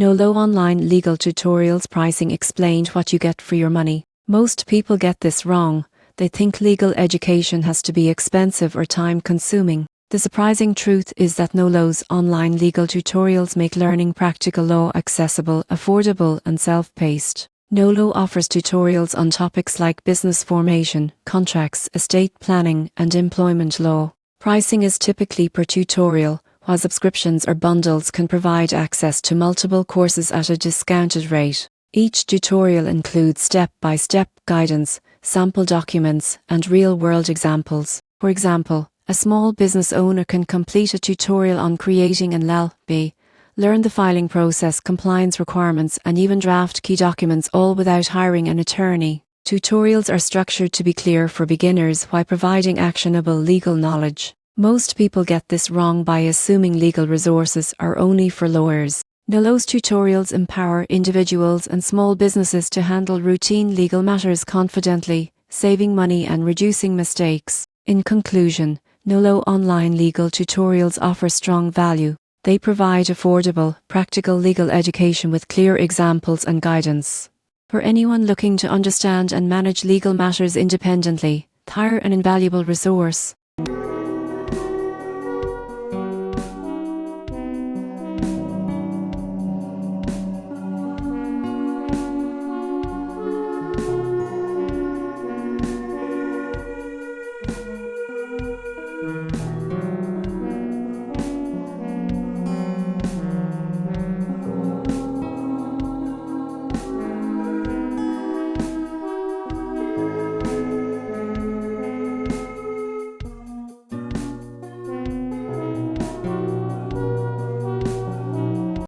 Nolo online legal tutorials pricing explained what you get for your money. Most people get this wrong. They think legal education has to be expensive or time-consuming. The surprising truth is that Nolo's online legal tutorials make learning practical law accessible, affordable, and self-paced. Nolo offers tutorials on topics like business formation, contracts, estate planning, and employment law. Pricing is typically per tutorial, while subscriptions or bundles can provide access to multiple courses at a discounted rate. Each tutorial includes step-by-step guidance, sample documents, and real-world examples. For example, a small business owner can complete a tutorial on creating an LLP, learn the filing process, compliance requirements, and even draft key documents, all without hiring an attorney. Tutorials are structured to be clear for beginners while providing actionable legal knowledge. Most people get this wrong by assuming legal resources are only for lawyers. Nolo's tutorials empower individuals and small businesses to handle routine legal matters confidently, saving money and reducing mistakes. In conclusion, Nolo online legal tutorials offer strong value. They provide affordable, practical legal education with clear examples and guidance. For anyone looking to understand and manage legal matters independently, they're an invaluable resource.